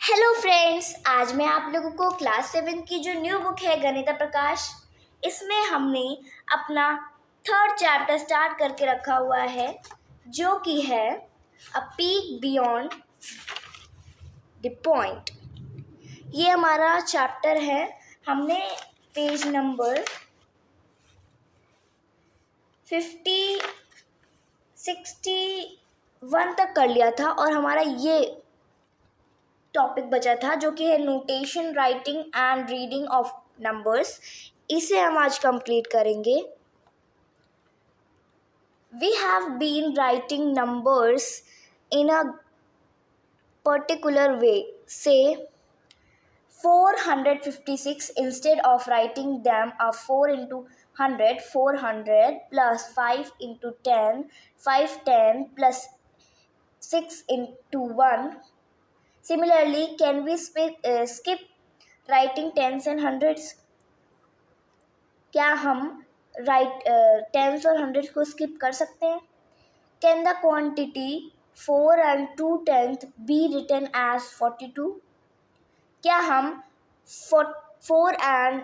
Hello friends, आज मैं आप लोगों को क्लास 7 की जो न्यू बुक है गणित प्रकाश, इसमें हमने अपना थर्ड चैप्टर स्टार्ट करके रखा हुआ है जो कि है अ पीक बियॉन्ड द पॉइंट। ये हमारा चैप्टर है। हमने पेज नंबर 61 तक कर लिया था और हमारा ये टॉपिक बचा था जो कि है notation, writing and reading of numbers. इसे हम आज कंप्लीट करेंगे। We have been writing numbers in a particular way, say 456 instead of writing them a 4 into 100, 400 plus 5 into 10, 510 plus 6 into 1. Similarly, can we skip writing tens and hundreds? क्या हम tense और hundred को skip कर सकते हैं? Can the quantity 4 and 2/10 be written as 42? क्या हम 4 and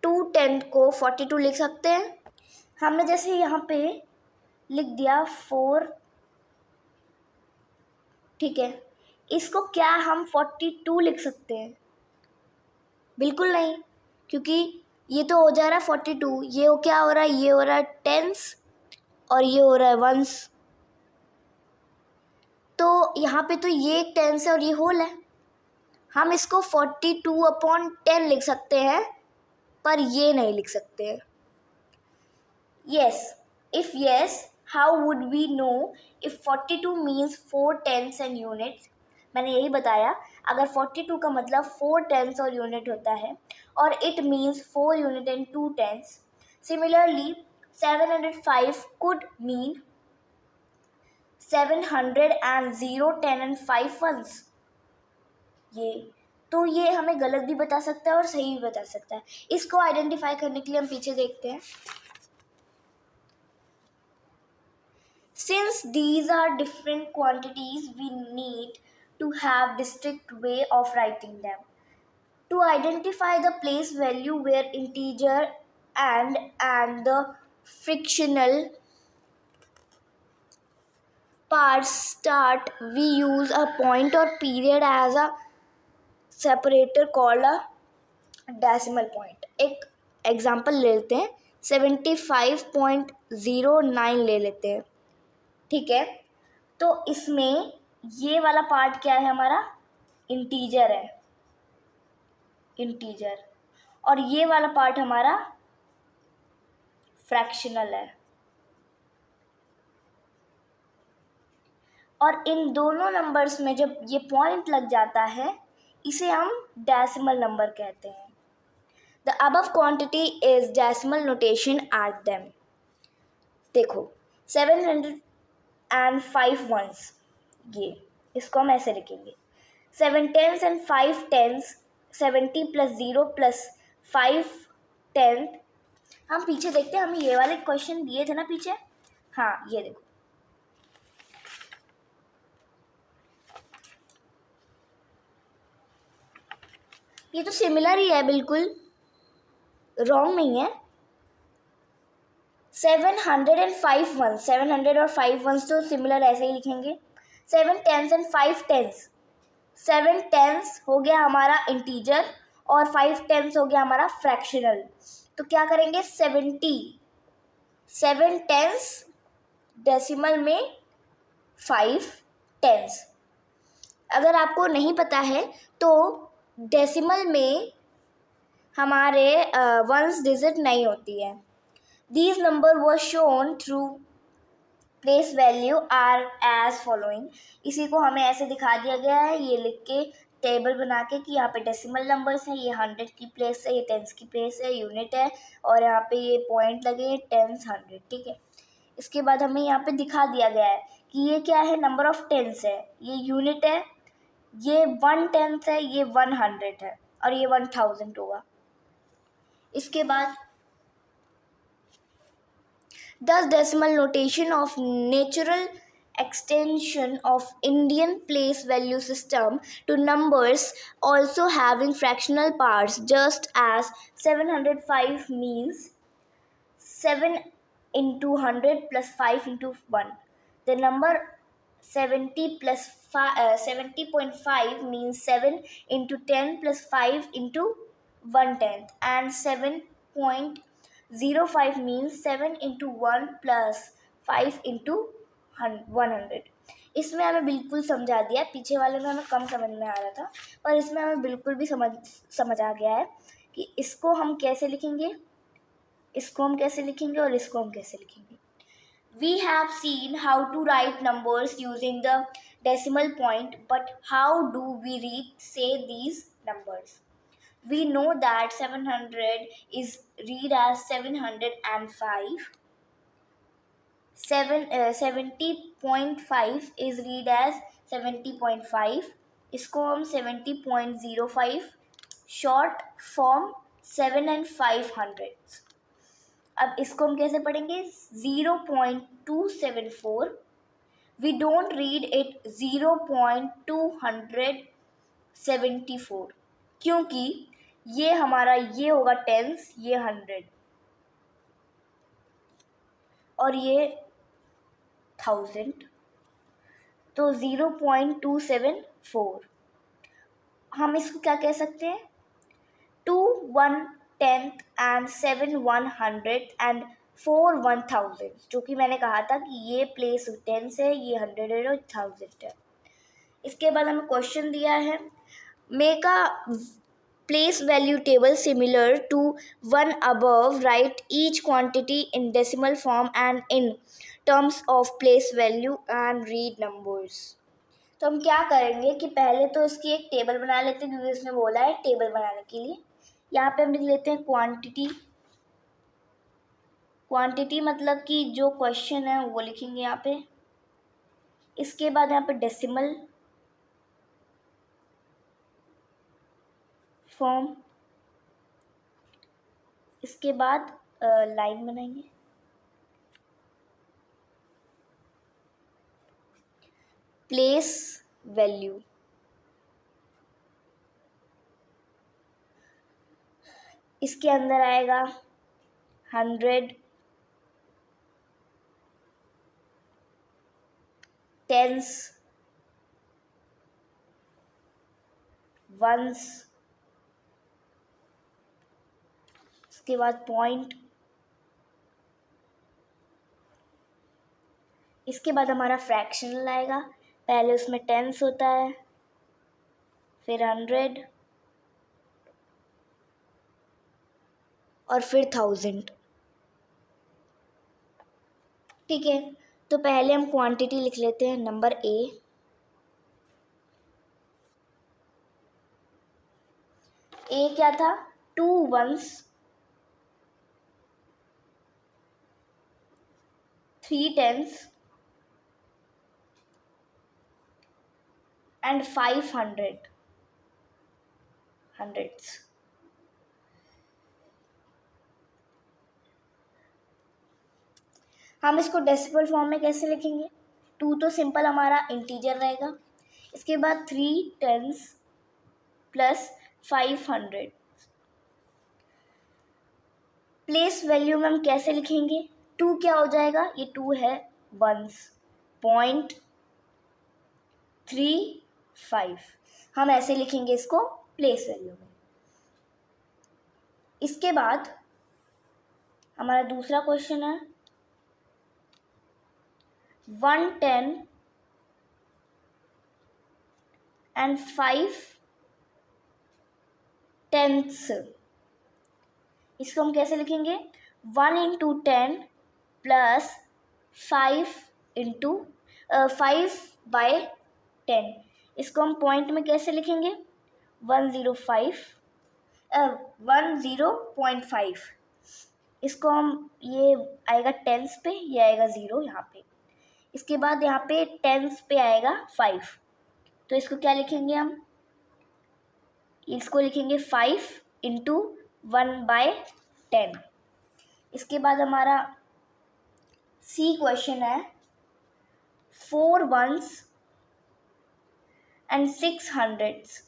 2/10 को 42 लिख सकते हैं? हमने जैसे यहाँ पे लिख दिया 4, ठीक है, इसको क्या हम 42 लिख सकते हैं? बिल्कुल नहीं, क्योंकि ये तो हो जा रहा है 42, ये क्या हो रहा है, ये हो रहा है टेंस और ये हो रहा है वंस। तो यहाँ पे तो ये एक टेंस है और ये होल है। हम इसको 42/10 लिख सकते हैं, पर ये नहीं लिख सकते हैं। If yes, how would we know if 42 means 4 tens and units? मैंने यही बताया, अगर 42 का मतलब 4 टेंस और यूनिट होता है और it means 4 unit and 2 tens. Similarly 705 could mean 700 and 0, 10 and 5 ones। ये हमें गलत भी बता सकता है और सही भी बता सकता है। इसको आइडेंटिफाई करने के लिए हम पीछे देखते हैं। Since these are different quantities, we need to have distinct way of writing them. To identify the place value where integer and the fractional parts start, we use a point or period as a separator called a decimal point. एक example ले लेते हैं, 75.09 ले लेते हैं, ठीक है। तो इसमें ये वाला पार्ट क्या है, हमारा इंटीजर है, इंटीजर, और ये वाला पार्ट हमारा फ्रैक्शनल है। और इन दोनों नंबर्स में जब ये पॉइंट लग जाता है, इसे हम डेसिमल नंबर कहते हैं। The above quantity is decimal notation at them. देखो 705 ones, ये इसको हम ऐसे लिखेंगे, 7 tens and 5 tens, 70 plus 0 plus 5 tenth। हम पीछे देखते हैं, हमें ये वाले क्वेश्चन दिए थे ना पीछे। हाँ, ये देखो, ये तो सिमिलर ही है, बिल्कुल रॉन्ग नहीं है। 705 ones, 700 और 5 ones तो सिमिलर ऐसे ही लिखेंगे। 7 tens and 5 tens, 7 tens हो गया हमारा इंटीजर और 5 tens हो गया हमारा फ्रैक्शनल। तो क्या करेंगे, 7 tens डेसिमल में 5 tens। अगर आपको नहीं पता है तो डेसिमल में हमारे वंस डिजिट नहीं होती है। These number were shown through place value are as following। इसी को हमें ऐसे दिखा दिया गया है, ये लिख के टेबल बना के कि यहाँ पे डेसिमल नंबर्स हैं, ये 100 की प्लेस है, ये टेंस की प्लेस है, यूनिट है, और यहाँ पे ये पॉइंट लगे हैं टेंस 100, ठीक है। इसके बाद हमें यहाँ पे दिखा दिया गया है कि ये क्या है, नंबर ऑफ टेंस है, ये यूनिट है, ये 1 टेंस है, ये 100 है, और ये 1000 होगा। इसके बाद Thus decimal notation of natural extension of Indian place value system to numbers also having fractional parts, just as 705 means 7 into 100 plus 5 into 1. The number 70 plus 70.5 means 7 into 10 plus 5 into 1/10, and 7.05 means 7 into 1 plus 5 into 100. इसमें हमें बिल्कुल समझा दिया, पीछे वाले में हमें कम समझ में आ रहा था, पर इसमें हमें बिल्कुल भी समझ आ गया है कि इसको हम कैसे लिखेंगे, इसको हम कैसे लिखेंगे और इसको हम कैसे लिखेंगे. We have seen how to write numbers using the decimal point, but how do we say these numbers? We know that 700 is read as 705. 70.5 is read as 70.5. इसको हम 70.05 short form 7 and 500. अब इसको हम कैसे पढ़ेंगे, 0.274. वी डोंट रीड इट 0.274, क्योंकि ये हमारा ये होगा टेंस, ये 100 और ये 1000, तो 0.274. हम इसको क्या कह सकते हैं, 2 1/10 and 7 100 and 4 1000, जो कि मैंने कहा था कि ये प्लेस टेंस है, ये 100 है और 1000 है. इसके बाद हमें क्वेश्चन दिया है, make a place value table similar to one above, write each quantity in decimal form and in terms of place value and read numbers. तो हम क्या करेंगे कि पहले तो इसकी एक टेबल बना लेते हैं, क्योंकि इसने बोला है टेबल बनाने के लिए. यहाँ पे हम लिख लेते हैं क्वांटिटी. क्वांटिटी मतलब कि जो क्वेश्चन है वो लिखेंगे यहाँ पे. इसके बाद यहाँ पे डेसिमल फॉर्म. इसके बाद लाइन बनाएंगे. Place value. इसके अंदर आएगा 100, टेंस, वंस, उसके बाद पॉइंट. इसके बाद हमारा फ्रैक्शनल आएगा. पहले उसमें टेंस होता है, फिर 100 और फिर 1000. ठीक है, तो पहले हम क्वांटिटी लिख लेते हैं. नंबर ए क्या था, 2 1s, 3 10s and 5 hundreds. हम इसको डेसिमल फॉर्म में कैसे लिखेंगे, 2 तो सिंपल हमारा इंटीजर रहेगा. इसके बाद 3 10s प्लस 500. प्लेस वैल्यू में हम कैसे लिखेंगे, 2 क्या हो जाएगा, ये 2 है वंस, 0.35. हम ऐसे लिखेंगे इसको प्लेस वैल्यू में. इसके बाद हमारा दूसरा क्वेश्चन है 110 and 5 tenths. इसको हम कैसे लिखेंगे, 1 into 10 प्लस 5 into 5/10. इसको हम पॉइंट में कैसे लिखेंगे, 1.05. इसको हम, ये आएगा टेंस पे, ये आएगा 0 यहाँ पे. इसके बाद यहाँ पे टेंस पे आएगा 5, तो इसको क्या लिखेंगे हम, इसको लिखेंगे 5 into 1/10. इसके बाद हमारा सी क्वेश्चन है 4 ones and 6 hundreds.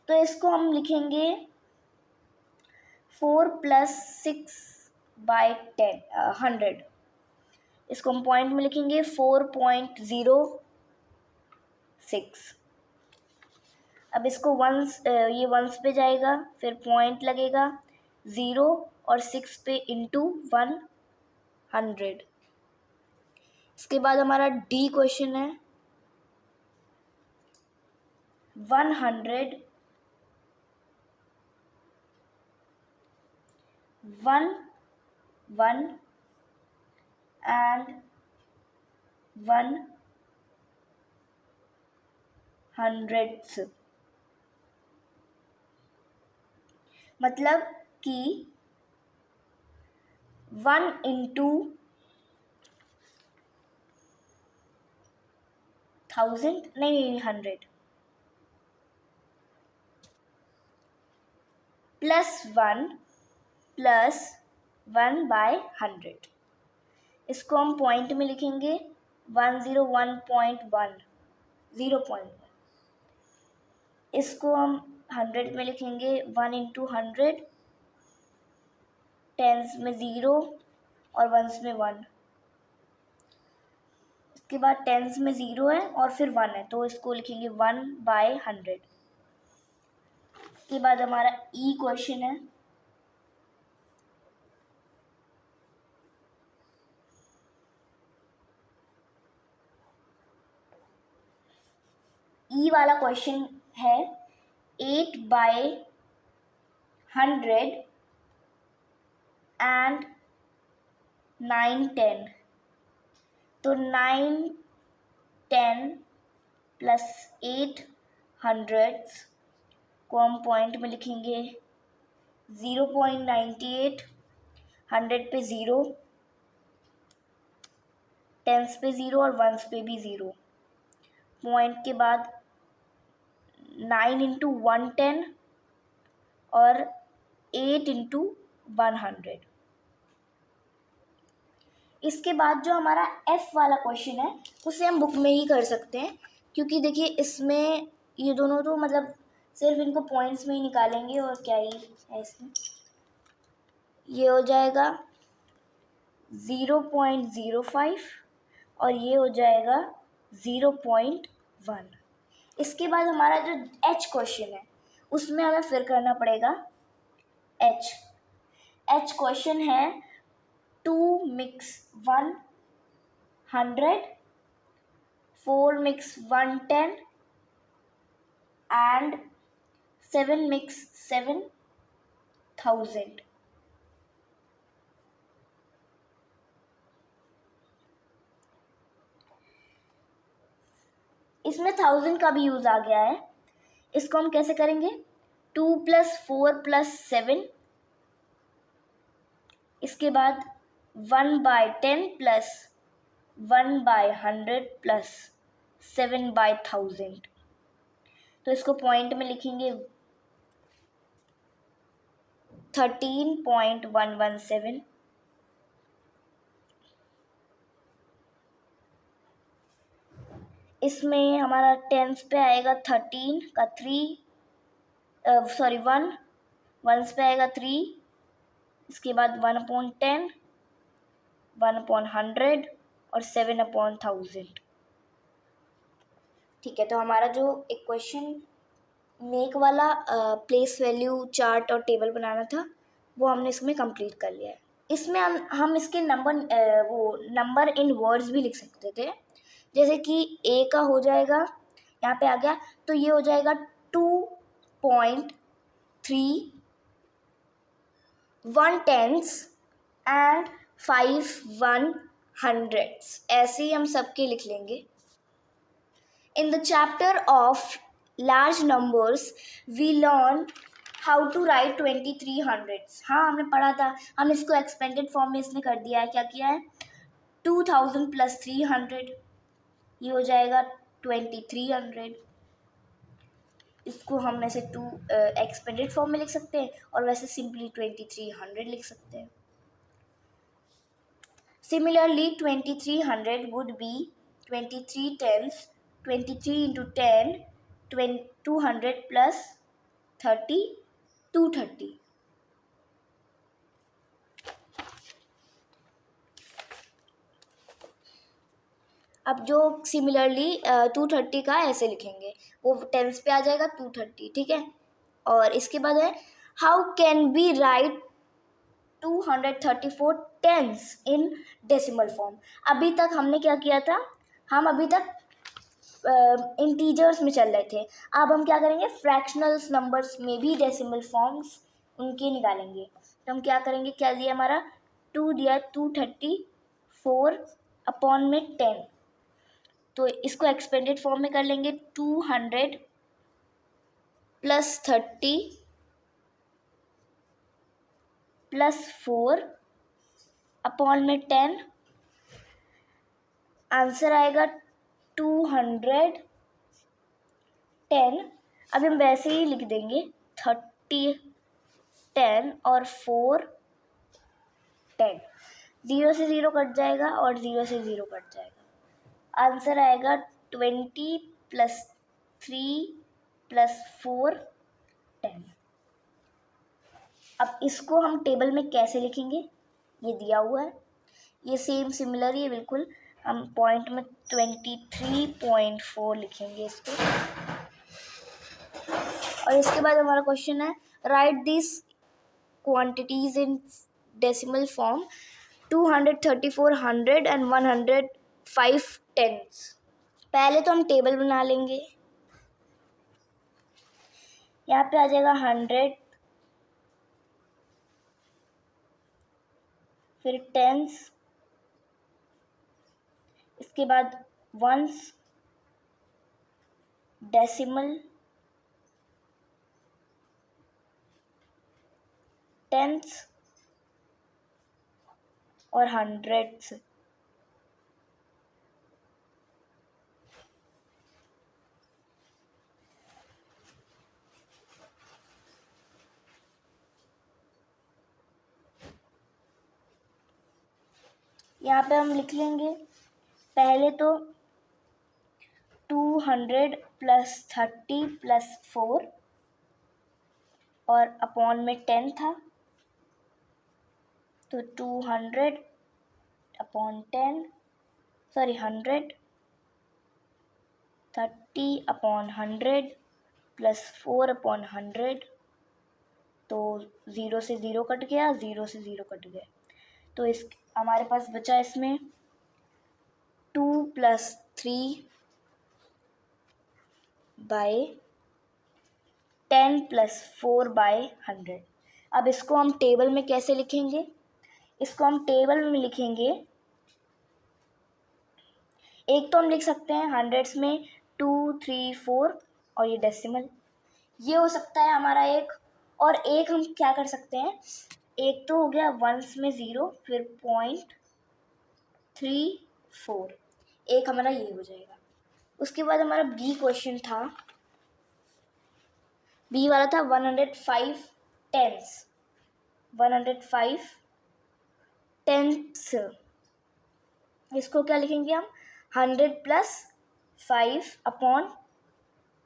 तो इसको हम लिखेंगे 4 + 6/100. इसको हम पॉइंट में लिखेंगे 4.06. अब इसको वंस, ये वंस पे जाएगा, फिर पॉइंट लगेगा 0 और 6 पे इंटू 100. इसके बाद हमारा डी क्वेश्चन है 100 1 1 and 1/100. मतलब कि 1 into 1000, नहीं 100, +1 + 1/100. इसको हम पॉइंट में लिखेंगे 101.1, 0.1. इसको हम 100 में लिखेंगे 1 into 100, टेंस में 0 और वंस में 1. इसके बाद टेंस में 0 है और फिर 1 है, तो इसको लिखेंगे 1/100. इसके बाद हमारा ई क्वेश्चन है ई वाला क्वेश्चन है 8/100 and 910. तो 9 10 + 8 hundreds को हम पॉइंट में लिखेंगे 0.98. 100 पे 0, टेंस पे 0 और वंस पे भी 0. पॉइंट के बाद 9 into 110 और 8 into 100. इसके बाद जो हमारा एफ वाला क्वेश्चन है उसे हम बुक में ही कर सकते हैं, क्योंकि देखिए इसमें ये दोनों तो मतलब सिर्फ इनको पॉइंट्स में ही निकालेंगे और क्या ही है इसमें. ये हो जाएगा 0.05 और ये हो जाएगा 0.1. इसके बाद हमारा जो एच क्वेश्चन है उसमें हमें फिर करना पड़ेगा एच क्वेश्चन है 2 mix 100, 4 mix 110 and 7 mix 7000. इसमें 1000 का भी यूज़ आ गया है. इसको हम कैसे करेंगे 2 + 4 + 7. इसके बाद 1/10 + 1/100 + 7/1000. तो इसको पॉइंट में लिखेंगे 13.117. इसमें हमारा टेंस पे आएगा 13 का 3, 1 वंस पे आएगा 3. इसके बाद 1/10, 1/100 और 7/1000. ठीक है, तो हमारा जो एक क्वेश्चन मेक वाला प्लेस वैल्यू चार्ट और टेबल बनाना था वो हमने इसमें कंप्लीट कर लिया है. इसमें हम इसके नंबर इन वर्ड्स भी लिख सकते थे. जैसे कि ए का हो जाएगा, यहाँ पे आ गया, तो ये हो जाएगा 2.3 1/10 and 5 100s. ऐसे ही हम सबके लिख लेंगे. In the chapter of large numbers, we learn how to write 2300s. हाँ, हमने पढ़ा था. हम इसको एक्सपेंडेड फॉर्म में इसने कर दिया है. क्या किया है 2000 + 300, ये हो जाएगा 2300. इसको हम ऐसे 2 एक्सपेंडेड फॉर्म में लिख सकते हैं और वैसे सिंपली 2300 लिख सकते हैं. Similarly, 2300 would be 23 tens, 23 into 10, 200 plus 30, 230. अब जो सिमिलरली 230 का ऐसे लिखेंगे, वो टेंस पे आ जाएगा 230, ठीक है. और इसके बाद है how can be write 234 tens in decimal form. अभी तक हमने क्या किया था, हम अभी तक इंटीजर्स में चल रहे थे. अब हम क्या करेंगे, फ्रैक्शनल्स नंबर्स में भी डेसिमल फॉर्म्स उनके निकालेंगे. तो हम क्या करेंगे, क्या दिया हमारा 2 दिया, 234 अपॉन में 10. तो इसको एक्सपेंडेड फॉर्म में कर लेंगे, 200 प्लस 30 प्लस 4 अपॉन में 10. आंसर आएगा 210. अब हम वैसे ही लिख देंगे 30 10 और 4 10. 0 से 0 कट जाएगा और 0 से 0 कट जाएगा. आंसर आएगा 20 प्लस 3 प्लस 4 10. अब इसको हम टेबल में कैसे लिखेंगे, ये दिया हुआ है, ये सेम सिमिलर ही है बिल्कुल. हम पॉइंट में 23.4 लिखेंगे इसको. और इसके बाद हमारा क्वेश्चन है write this quantities in decimal form 234 100 and 105 tens. पहले तो हम टेबल बना लेंगे. यहाँ पे आ जाएगा 100, फिर टेंस, इसके बाद वंस, डेसिमल, टेंस और हंड्रेड्स. यहाँ पे हम लिख लेंगे पहले तो 200 प्लस 30 प्लस 4 और अपॉन में 10 था, तो 200 upon 10, sorry 100, 30 upon 100 plus 4 upon 100. तो 0 से 0 कट गया, 0 से 0 कट गया. तो इस हमारे पास बचा इसमें 2 प्लस 3 बाय 10 प्लस 4 बाय 100. अब इसको हम टेबल में कैसे लिखेंगे, इसको हम टेबल में लिखेंगे. एक तो हम लिख सकते हैं हंड्रेड्स में 2 3 4 और ये डेसिमल, ये हो सकता है हमारा एक. और एक हम क्या कर सकते हैं, एक तो हो गया वंस में 0, फिर 0.34, एक हमारा ये हो जाएगा. उसके बाद हमारा बी क्वेश्चन था, बी वाला था 105 टेंस. 105 टेंस, इसको क्या लिखेंगे हम, 100 plus 5 upon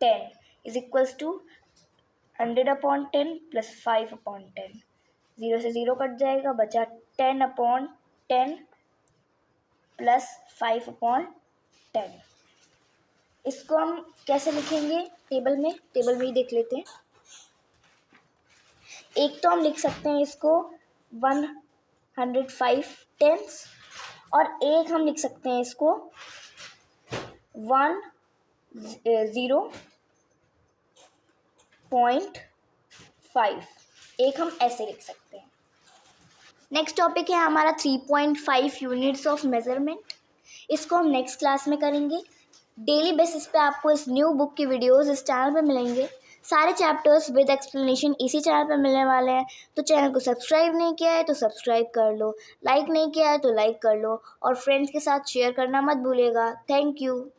10 is equals to 100 upon 10 plus 5 upon 10. 0 से 0 कट जाएगा, बचा 10 अपॉन 10 प्लस 5 अपॉन 10. इसको हम कैसे लिखेंगे टेबल में, टेबल में ही देख लेते हैं. एक तो हम लिख सकते हैं इसको 105 टेंस और एक हम लिख सकते हैं इसको 1.5. एक हम ऐसे लिख सकते हैं. नेक्स्ट टॉपिक है हमारा 3.5 यूनिट्स ऑफ मेजरमेंट. इसको हम नेक्स्ट क्लास में करेंगे. डेली बेसिस पे आपको इस न्यू बुक की वीडियोस इस चैनल पे मिलेंगे. सारे चैप्टर्स विद एक्सप्लेनेशन इसी चैनल पे मिलने वाले हैं. तो चैनल को सब्सक्राइब नहीं किया है तो सब्सक्राइब कर लो, लाइक नहीं किया है तो लाइक कर लो और फ्रेंड्स के साथ शेयर करना मत भूलिएगा. Thank you.